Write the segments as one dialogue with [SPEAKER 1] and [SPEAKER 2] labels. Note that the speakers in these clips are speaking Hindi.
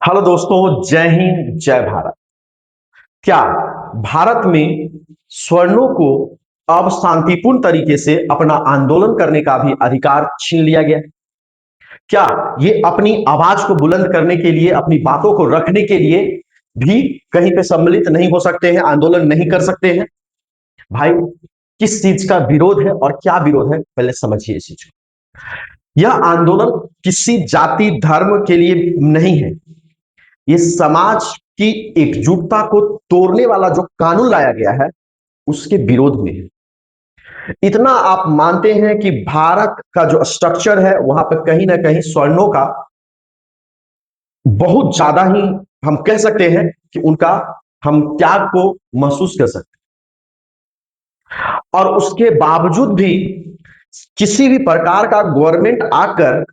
[SPEAKER 1] हेलो दोस्तों, जय हिंद जय भारत। क्या भारत में स्वर्णों को अब शांतिपूर्ण तरीके से अपना आंदोलन करने का भी अधिकार छीन लिया गया? क्या ये अपनी आवाज को बुलंद करने के लिए, अपनी बातों को रखने के लिए भी कहीं पे सम्मिलित नहीं हो सकते हैं, आंदोलन नहीं कर सकते हैं? भाई, किस चीज का विरोध है और क्या विरोध है, पहले समझिए इस चीज को। यह आंदोलन किसी जाति धर्म के लिए नहीं है। ये समाज की एकजुटता को तोड़ने वाला जो कानून लाया गया है उसके विरोध में है। इतना आप मानते हैं कि भारत का जो स्ट्रक्चर है वहां पर कहीं ना कहीं स्वर्णों का बहुत ज्यादा ही, हम कह सकते हैं कि उनका हम त्याग को महसूस कर सकते हैं। और उसके बावजूद भी किसी भी प्रकार का गवर्नमेंट आकर,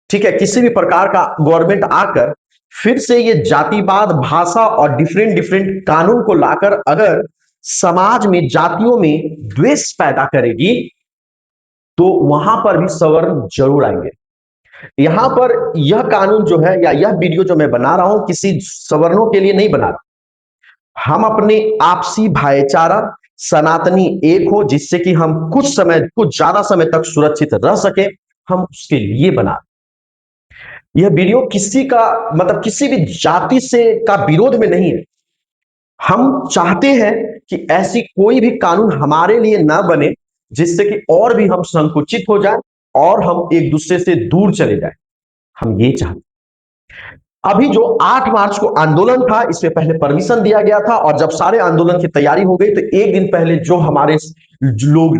[SPEAKER 1] ठीक है, किसी भी प्रकार का गवर्नमेंट आकर फिर से ये जातिवाद, भाषा और डिफरेंट डिफरेंट कानून को लाकर अगर समाज में, जातियों में द्वेष पैदा करेगी तो वहां पर भी सवर्ण जरूर आएंगे। यहां पर यह कानून जो है या यह वीडियो जो मैं बना रहा हूं किसी सवर्णों के लिए नहीं बना रहा। हम अपने आपसी भाईचारा, सनातनी एक हो जिससे कि हम कुछ ज्यादा समय तक सुरक्षित रह सके, हम उसके लिए बना। यह वीडियो किसी का मतलब किसी भी जाति से का विरोध में नहीं है। हम चाहते हैं कि ऐसी कोई भी कानून हमारे लिए ना बने जिससे कि और भी हम संकुचित हो जाए और हम एक दूसरे से दूर चले जाए। हम ये चाहते। अभी जो 8 मार्च को आंदोलन था, इसमें पहले परमिशन दिया गया था और जब सारे आंदोलन की तैयारी हो गई तो एक दिन पहले जो हमारे लोग,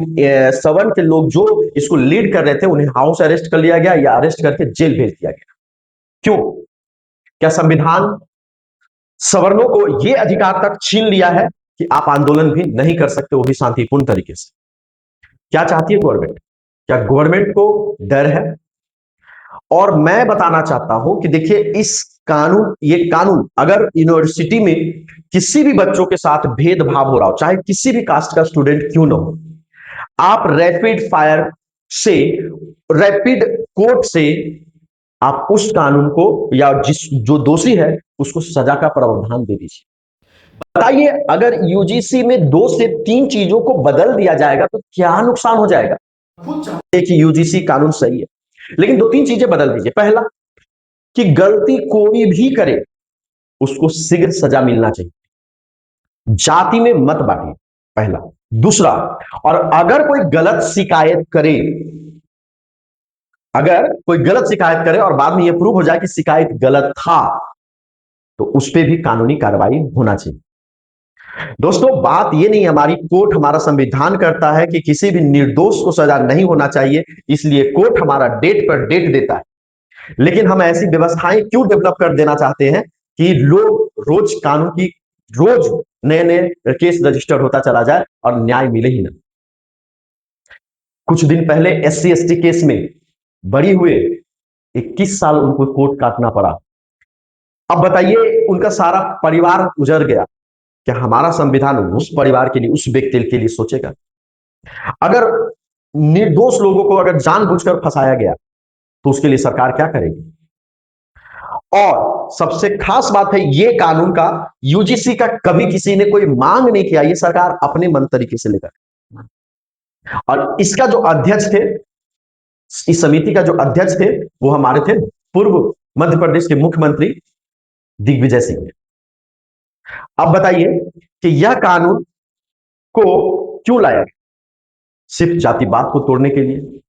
[SPEAKER 1] सवर्ण के लोग जो इसको लीड कर रहे थे, उन्हें हाउस अरेस्ट कर लिया गया या अरेस्ट करके जेल भेज दिया गया। क्यों? क्या संविधान सवर्णों को यह अधिकार तक छीन लिया है कि आप आंदोलन भी नहीं कर सकते, वो भी शांतिपूर्ण तरीके से? क्या चाहती है गवर्नमेंट? क्या गवर्नमेंट को डर है? और मैं बताना चाहता हूं कि देखिए, ये कानून अगर यूनिवर्सिटी में किसी भी बच्चों के साथ भेदभाव हो रहा हो, चाहे किसी भी कास्ट का स्टूडेंट क्यों ना हो, आप रैपिड फायर से, रैपिड कोर्ट से आप उस कानून को या जो दोषी है उसको सजा का प्रावधान दे दीजिए। बताइए, अगर यूजीसी में 2 से 3 चीजों को बदल दिया जाएगा तो क्या नुकसान हो जाएगा? खुद चाहते हैं कि यूजीसी कानून सही है, लेकिन 2-3 चीजें बदल दीजिए। पहला, कि गलती कोई भी करे उसको शीघ्र सजा मिलना चाहिए, जाति में मत बांटिए, पहला। दूसरा, और अगर कोई गलत शिकायत करे और बाद में यह प्रूव हो जाए कि शिकायत गलत था तो उस पर भी कानूनी कार्रवाई होना चाहिए। दोस्तों, बात यह नहीं, हमारी कोर्ट, हमारा संविधान करता है कि किसी भी निर्दोष को सजा नहीं होना चाहिए, इसलिए कोर्ट हमारा डेट पर डेट देता है। लेकिन हम ऐसी व्यवस्थाएं क्यों डेवलप कर देना चाहते हैं कि लोग रोज कानून की, रोज नए नए केस रजिस्टर होता चला जाए और न्याय मिले ही ना। कुछ दिन पहले SC ST केस में बरी हुए 21 साल उनको कोर्ट काटना पड़ा। अब बताइए, उनका सारा परिवार उजड़ गया। क्या हमारा संविधान उस परिवार के लिए, उस व्यक्ति के लिए सोचेगा? अगर निर्दोष लोगों को अगर जानबूझकर फंसाया गया तो उसके लिए सरकार क्या करेगी? और सबसे खास बात है, ये कानून का यूजीसी का कभी किसी ने कोई मांग नहीं किया, ये सरकार अपने मन तरीके से लेकर। और इसका जो अध्यक्ष थे, इस समिति का जो अध्यक्ष थे, वो हमारे थे पूर्व मध्य प्रदेश के मुख्यमंत्री दिग्विजय सिंह। अब बताइए कि यह कानून को क्यों लाया गया? सिर्फ जातिवाद को तोड़ने के लिए।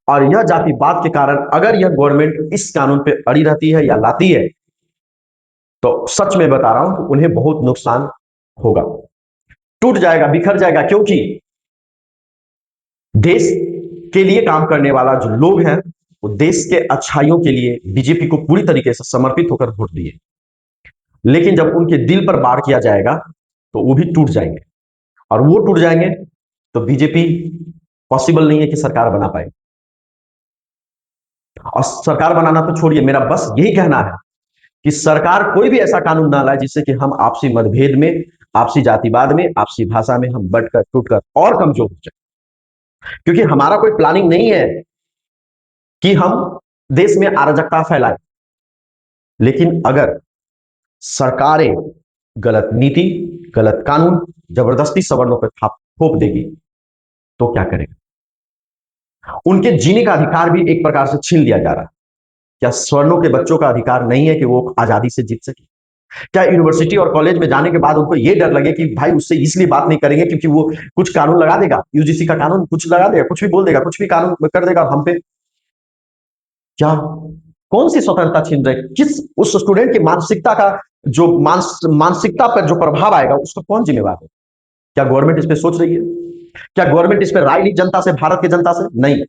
[SPEAKER 1] और यह जातिवाद के कारण अगर यह गवर्नमेंट इस कानून पे अड़ी रहती है या लाती है तो सच में बता रहा हूं कि उन्हें बहुत नुकसान होगा, टूट जाएगा, बिखर जाएगा। क्योंकि देश के लिए काम करने वाला जो लोग हैं वो देश के अच्छाइयों के लिए बीजेपी को पूरी तरीके से समर्पित होकर वोट दिए, लेकिन जब उनके दिल पर वार किया जाएगा तो वो भी टूट जाएंगे। और वो टूट जाएंगे तो बीजेपी पॉसिबल नहीं है कि सरकार बना पाए। और सरकार बनाना तो छोड़िए, मेरा बस यही कहना है कि सरकार कोई भी ऐसा कानून ना लाए जिससे कि हम आपसी मतभेद में, आपसी जातिवाद में, आपसी भाषा में हम बंटकर, टूटकर और कमजोर हो जाए। क्योंकि हमारा कोई प्लानिंग नहीं है कि हम देश में अराजकता फैलाएं, लेकिन अगर सरकारें गलत नीति, गलत कानून जबरदस्ती सवर्णों पर थोप देगी तो क्या करेगा? उनके जीने का अधिकार भी एक प्रकार से छीन लिया जा रहा है। क्या सवर्णों के बच्चों का अधिकार नहीं है कि वो आजादी से जीत सके? क्या यूनिवर्सिटी और कॉलेज में जाने के बाद उनको ये डर लगे कि भाई उससे इसलिए बात नहीं करेंगे क्योंकि वो कुछ कानून लगा देगा, यूजीसी का कानून कुछ लगा देगा, कुछ भी बोल देगा, कुछ भी कानून कर देगा हम पे? क्या कौन सी स्वतंत्रता छीन रहे? किस उस स्टूडेंट की मानसिकता का जो मानसिकता पर जो प्रभाव आएगा उसका कौन जिम्मेवार है? क्या गवर्नमेंट इस पे सोच रही है? क्या गवर्नमेंट इस पे राय ली जनता से, भारत की जनता से? नहीं।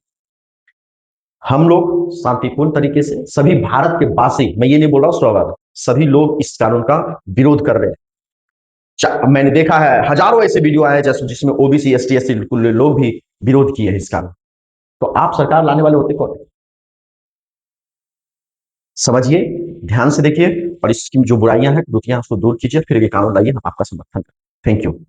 [SPEAKER 1] हम लोग शांतिपूर्ण तरीके से सभी भारत के वासी, मैं ये नहीं बोल रहा हूं स्लोगन, सभी लोग इस कानून का विरोध कर रहे हैं। मैंने देखा है हजारों ऐसे वीडियो आए जैसे जिसमें ओबीसी एसटी एससी लोग भी विरोध किए हैं इस कानून। तो आप सरकार लाने वाले होते कौन? समझिए, ध्यान से देखिए और इसकी जो बुराइयां हैं त्रुटियां उसको दूर कीजिए, फिर ये कानून लाइए, हम आपका समर्थन करें। Thank you.